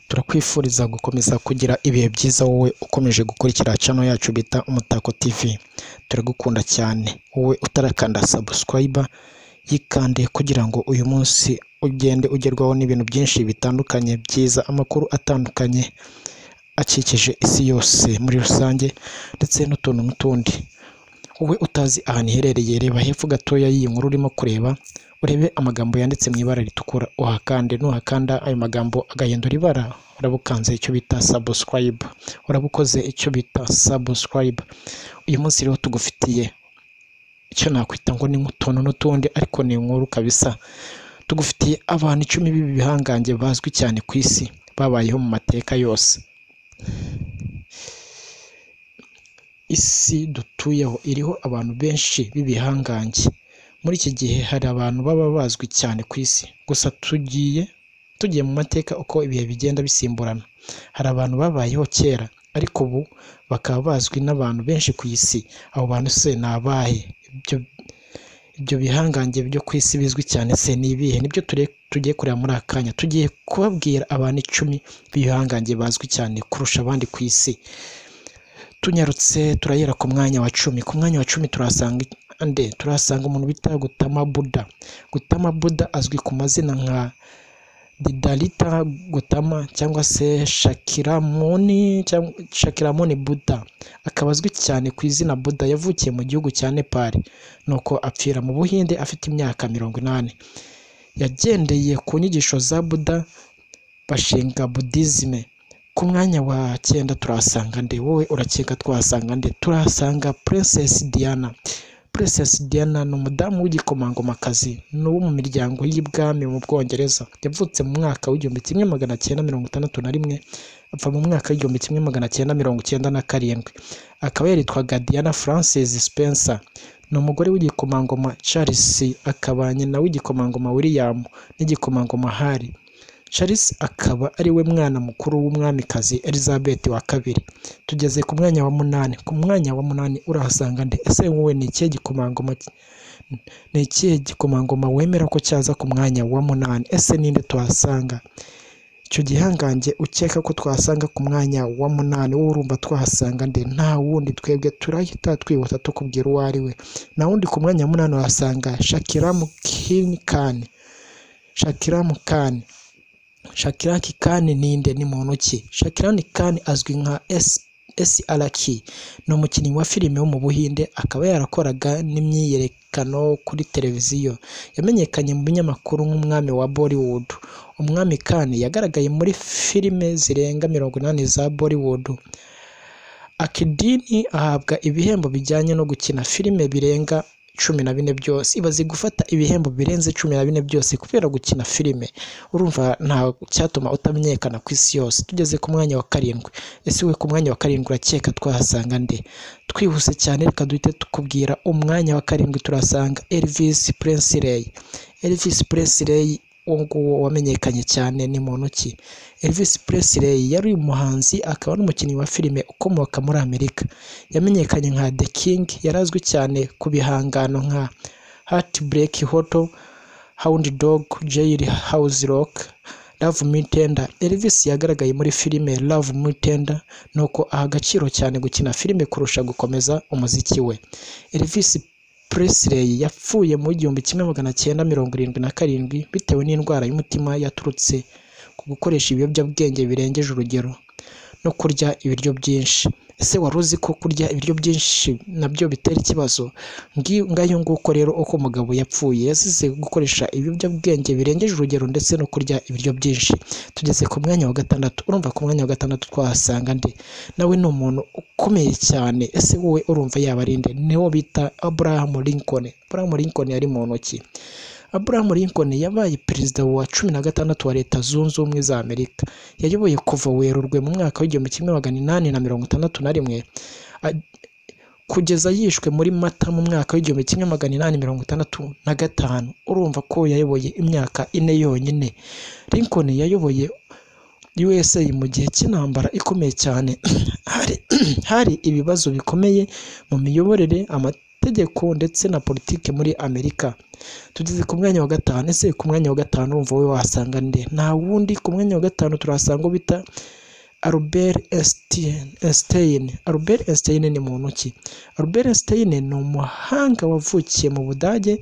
Turakwifuriza gukomeza kugira ibihe byiza wowe ukomeje gukurikira channel yacu bita Umutako TV. Turagukunda cyane. Wowe utarakanda subscribe yikande kugira ngo uyu munsi ugende ugerwaho n'ibintu byinshi bitandukanye byiza, amakuru atandukanye akikije isi yose muri rusange ndetse n'utuntu n'utundi. Wowe utazi ahantu iherereye, reba hepfo gatoya y'iyi nkuru urimo kureba, urebe amagambo yanditse mu ibara ritukura, uhakande. Nuhakanda ayo magambo agahindura ibara, urabukanze icyo bita subscribe, urabukoze icyo bita subscribe. Uyu munsi rero tugufitiye icyo nakwita ngo ni nk'utuntu n'utundi, ariko ni inkuru kabisa. Tugufitiye abantu 10 b'ibihangange bazwi cyane ku isi, babayeho mu mateka yose. Isi dutuyeho iriho abantu benshi b'ibihangange. Muri iki gihe hari abantu baba bazwi cyane ku isi, gusa tugiye mu mateka uko ibihe bigenda bisimburana. Hari abantu babayeho kera ariko ubu bakaba bazwi n'abantu benshi ku isi. Abo bantu se ni abahe? Ibyo bihangange byo ku isi bizwi cyane se ni ibihe? Nibyo tugiye kureba muri akanya. Tugiye kubabwira abantu 10 b'ibihangange bazwi cyane kurusha abandi ku isi. Tunyarutse turahera ku mwanya wa 10. Ku mwanya wa 10 turasanga umuntu bita Gautama Buddha. Gautama Buddha azwi ku mazina nka Siddhartha Gautama cyangwa se Shakyamuni Buddha. Akaba azwi cyane ku izina Buddha. Yavukiye mu gihugu cya Nepal, nuko apfira mu Buhinde afite imyaka 80. Yagendeye ku nyigisho za Buddha bashinga Buddhism. Ku mwanya wa 9 turasanga nde? Wowe urakeka twasanga nde? Turasanga Princess Diana. Princess Diana ni umudamu w'igikomangomakazi n'uwo mu miryango y'ibwami mu Bwongereza. Yavutse mu mwaka w'1961, apfa mu mwaka w'1997. Akaba yaritwaga Diana Frances Spencer. Ni umugore w'igikomangoma Charles, akaba nyina w'igikomangoma William n'igikomangoma Harry. Charles akaba ari we mwana mukuru w'umwamikazi Elizabeth wa kabiri. Tugeze ku mwanya wa 8. Ku mwanya wa 8 urahasanga nde? Ese wowe ni ikihe gikomangoma wemera ko cyaza ku mwanya wa 8? Ese ninde twahasanga? Icyo gihangange ukeka ko twahasanga ku mwanya wa 8, wowe urumva twahasanga nde? Nta wundi, twebwe turahita twihuta tukubwira uwo ari we. Na wundi ku mwanya wa 8 urahasanga Shakyamuni Khan. Shakyamuni Khan ninde? Ni muntu ki? Shakyamuni Khan azwi nka SRK. Ni umukinnyi wa filime wo mu Buhinde, akaba yarakoraga n'imyiyerekano kuri televiziyo. Yamenyekanye mu binyamakuru nk'umwami wa Bollywood. Umwami Khan yagaragaye muri filime zirenga 80 za Bollywood. Akidini ahabwa ibihembo bijyanye no gukina filime birenga 14 byose. Ibaze gufata ibihembo birenze 14 byose kubera gukina filime. Urumva nta cyatuma utamenyekana ku isi yose. Tugeze ku mwanya wa 7. Ese we ku mwanya wa 7 urakeka twahasanga nde? Twihuse cyane, reka duhite tukubwira umwanya wa 7 turasanga Elvis Presley. Elvis Presley ngo wamenyekanye cyane ni muntu ki? Elvis Presley yari umuhanzi akaba n'umukinnyi wa filime ukomoka muri Amerika. Yamenyekanye nka The King. Yarazwi cyane ku bihangano nka Heartbreak Hotel, Hound Dog, Jailhouse Rock, Love Me Tender. Elvis yagaragaye muri filime Love Me Tender, nuko aha agaciro cyane gukina filime kurusha gukomeza umuziki we. Elvis Presley yapfuye mu 1977 bitewe n'indwara y'umutima yaturutse ku gukoresha ibiyobyabwenge birengeje urugero no kurya ibiryo byinshi. Ese wari uzi ko kurya ibiryo byinshi nabyo bitera ikibazo? Ngayo nguko rero uko umugabo yapfuye, yazize gukoresha ibiyobyabwenge birengeje urugero ndetse no kurya ibiryo byinshi. Tugeze ku mwanya wa 6. Urumva ku mwanya wa 6 twahasanga nde? Nawe ni umuntu ukomeye cyane. Ese wowe urumva yaba ari nde? Niwo bita Abraham Lincoln. Abraham Lincoln yari muntu ki? Abraham Lincoln yabaye perezida wa 16 wa Leta Zunze Ubumwe za Amerika. Yayoboye kuva Werurwe mu mwaka w'1861 kugeza yishwe muri Mata mu mwaka w'1865. Urumva ko yayoboye imyaka 4 yonyine. Lincoln yayoboye USA mu gihe cy'intambara ikomeye cyane. hari ibibazo bikomeye mu miyoborere, mategeko ndetse na politike muri Amerika. Tugeze ku mwanya wa gatanu. Ese ku mwanya wa gatanu urumva wowe wasanga nde? Nta wundi. Ku mwanya wa gatanu turasanga bita Albert Einstein. Albert Einstein ni muntu ki? Albert Einstein ni umuhanga wavukiye mu Budage,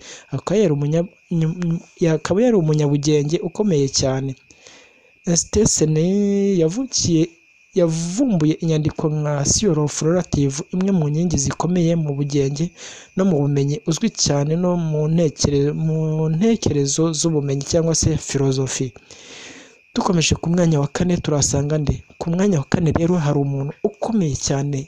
akaba yari umunyabugenge ukomeye cyane. Einstein yavumbuye inyandiko nka theory of relative, imwe mu nkingi zikomeye mu bugenge no mu bumenyi, uzwi cyane no mu ntekerezo z'ubumenyi cyangwa se filozofi. Dukomeje ku mwanya wa kane turasanga nde? Ku mwanya wa kane rero hari umuntu ukomeye cyane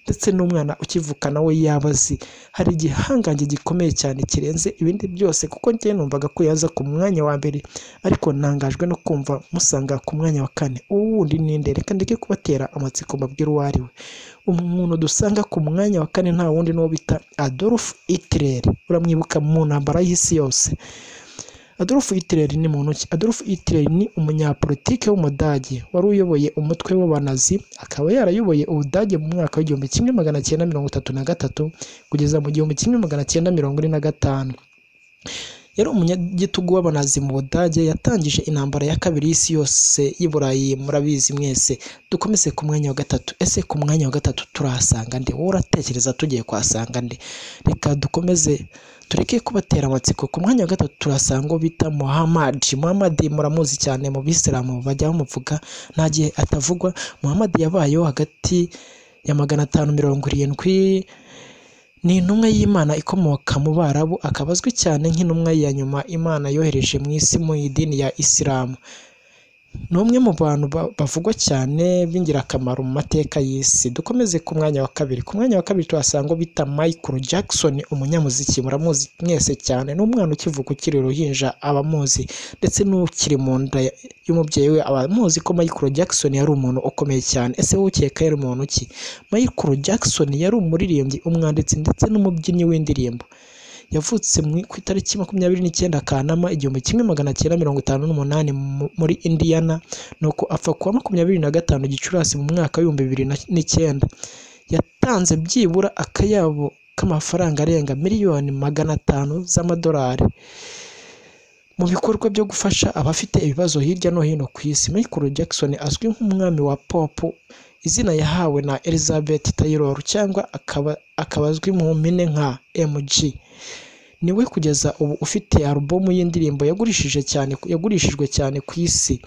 ndetse n'umwana ukivuka nawe yabazi, hari igihangange gikomeye cyane kirenze ibindi byose, kuko njye numvaga ko yaza ku mwanya wa mbere, ariko ntangajwe no kumva musanga ku mwanya wa kane. Uwundi ninde? Reka ndeke kubatera amatsiko mbabwire uwo ari we. Umuntu dusanga ku mwanya wa kane nta wundi n'uwo bita Adolf Hitler. Uramwibuka mu ntambara y'isi yose. Adolf Hitler ni muntu ki? Adolf Hitler ni umunyapolitike w'Umudage wari uyoboye umutwe w'Abanazi, akaba yarayoboye Ubudage mu mwaka w'igihumbi kimwe magana cyenda mirongo itatu na gatatu kugeza mu gihumbi kimwe magana cyenda mirongo ine na gatanu. Yari umunyagitugu w'Abanazi mu Budage, yatangije intambara ya kabiri y'isi yose y'i Burayi, murabizi mwese. Dukomeze ku mwanya wa gatatu. Ese ku mwanya wa gatatu turahasanga nde? Wowe uratekereza tugiye kuhasanga nde? Reka dukomeze tureke kubatera amatsiko. Ku mwanya wa gatatu turasanga bita Muhammad. Muramuzi cyane mu Bisilamu, bajya bamuvuga nta gihe atavugwa. Muhammad yabayeho hagati ya 570. Ni intumwa y'Imana ikomoka mu Barabu, akaba azwi cyane nk'intumwa ya nyuma Imana yohereje mu isi mu idini ya Isilamu. Ni umwe mu bantu bavugwa cyane b'ingirakamaro mu mateka y'isi. Dukomeze ku mwanya wa kabiri. Ku mwanya wa kabiri tuhasanga bita Michael Jackson, umunyamuziki. Muramuzi mwese cyane, n'umwana ukivuka ukiri uruhinja abamuzi, ndetse n'ukiri mu nda y'umubyeyi we abamuzi ko Michael Jackson yari umuntu ukomeye cyane. Ese wowe ukeka yari muntu ki? Michael Jackson yari umuririmbyi, umwanditsi ndetse n'umubyinnyi w'indirimbo. Yavutse ku itariki 29 Kanama 1958 muri Indiana, nuko apfa kuwa 25 Gicurasi mu mwaka wa 2009. Yatanze byibura akayabo k'amafaranga arenga miliyoni 500 z'amadolari mu bikorwa byo gufasha abafite ibibazo hirya no hino ku isi. Michael Jackson azwi nk'umwami wa pop, izina yahawe na Elizabeth Taylor, cyangwa akaba azwi mu mpine nka MG. Niwe kugeza ubu ufite alubumu y'indirimbo yagurishijwe cyane ku isi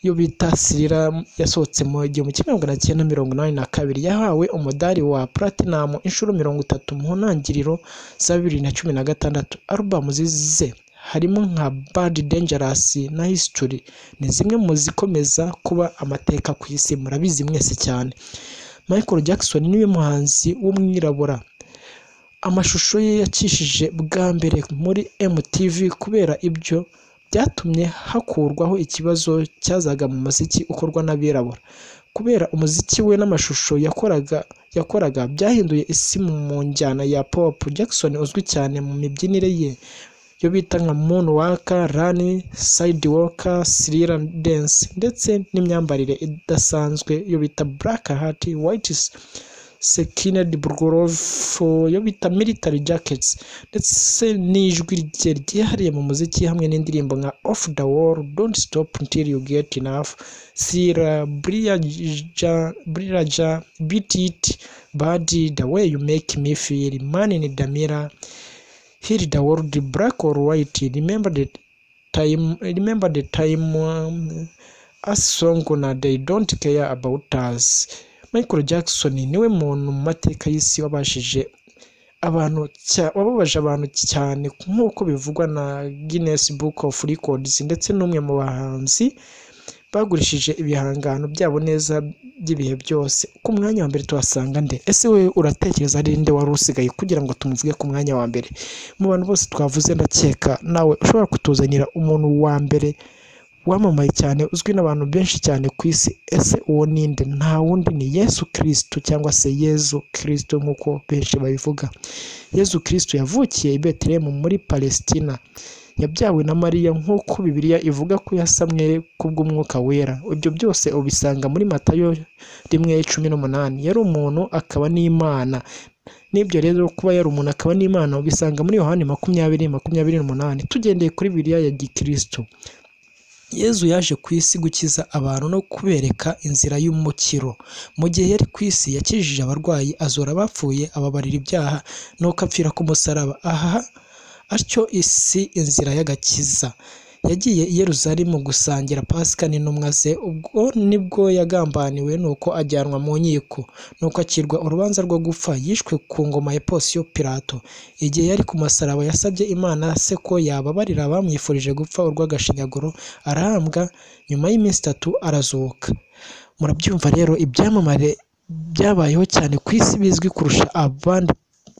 yo bita Thriller, yasohotse mu 1982. Yahawe umudari wa platinum inshuro 30 mu ntangiriro za 2016. Alubumu zize harimo nka Bad Dangerous na History, ni zimwe mu zikomeza kuba amateka ku isi, murabizi mwese cyane. Michael Jackson niwe muhanzi w'umwirabura amashusho ye yakishije bwa mbere muri MTV. Kubera ibyo byatumye hakurwaho ikibazo cyazaga mu muziki ukorwa n'abirabura. Kubera umuziki we n'amashusho yakoraga byahinduye isi mu njyana ya pop. Jackson uzwi cyane mu mibyinire ye yo bita nka Moonwalker, Run, Sidewalker, Thriller Dance, ndetse n'imyambarire idasanzwe yo bita Black Hat, White Sequined Glove yo bita Military Jackets, ndetse n'ijwi rye ryihariye mu muziki, hamwe n'indirimbo nka Off the Wall, Don't Stop Until You Get Enough, Thriller, Brilliant, Beat It, Body, The Way You Make Me Feel, Man in the Mirror, Heal the World, Black or White, Remember the Time, a song na They Don't Care About Us. Michael Jackson niwe muntu mu mateka y'isi wababaje abantu cyane nk'uko bivugwa na Guinness Book of Records, ndetse n'umwe mu bahanzi bagurishije ibihangano byabo neza by'ibihe byose. Ku mwanya wa mbere tuhasanga nde? Ese we uratekereza ari nde wari usigaye kugira ngo tumuvuge ku mwanya wa mbere? Mu bantu bose twavuze ndakeka nawe ushobora kutuzanira umuntu wa mbere wamamaye cyane, uzwi n'abantu benshi cyane ku isi. Ese uwo ninde? Nta wundi ni Yesu Kristo, cyangwa se Yezu Kristo nk'uko benshi babivuga. Yezu Kristo yavukiye i Bethlehem muri Palestina. Yabyawe na Mariya nk'uko Bibiliya ivuga ko yasamwe kubw'umwuka wera. Ibyo byose ubisanga muri Matayo 1:18. Yari umuntu akaba n'Imana. n'ibyo rero kuba yari umuntu akaba n'Imana ubisanga muri Yohani 20:28 tugendeye kuri Bibiliya ya Gikristo. Yezu yaje ku isi gukiza abantu no kubereka inzira y'umukiro. Mu gihe yari ku isi yakijije abarwayi, azura abapfuye, ababarira ibyaha nuko apfira ku musaraba. Atyo isi inzira y'agakiza. Yagiye i Yerusalemu gusangira Pasika n'intumwa ze, ubwo nibwo yagambaniwe nuko ajyanwa mu nkiko, nuko acirwa urubanza rwo gupfa, yishwe ku ngoma ya Ponsiyo Pilato. Igihe yari ku musaraba yasabye Imana se ko yababarira abamwifurije gupfa urw'agashinyaguro, arahambwa, nyuma y'iminsi 3 arazuka. Murabyumva rero, ibyamamare byabayeho cyane ku isi bizwi kurusha abandi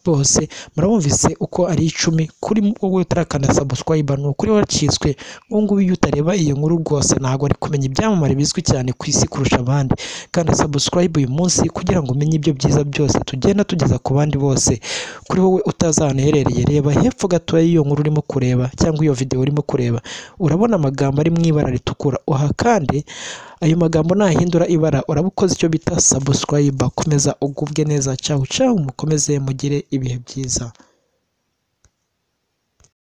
bose. Murabumvise uko ari 10 kuri wowe utarakanda subscribe, ni ukuri wacitswe. Ngubu iyo utareba iyo nkuru rwose ntabwo ari kumenya ibyamamare bizwi cyane ku isi kurusha abandi. Kanda subscribe uyu munsi kugira ngo umenye ibyo byiza byose tugenda tugeza ku bandi bose. Kuri wowe utazana herereye, reba hepfo gato y'iyo nkuru urimo kureba cyangwa iyo video urimo kureba, urabona amagambo ari mu ibara ritukura. Kandi ayo magambo nahindura ibara uraba ukoze icyo bita subscribe. Komeza ugubwe neza. Ciao ciao, mukomeze mugire ibihe byiza.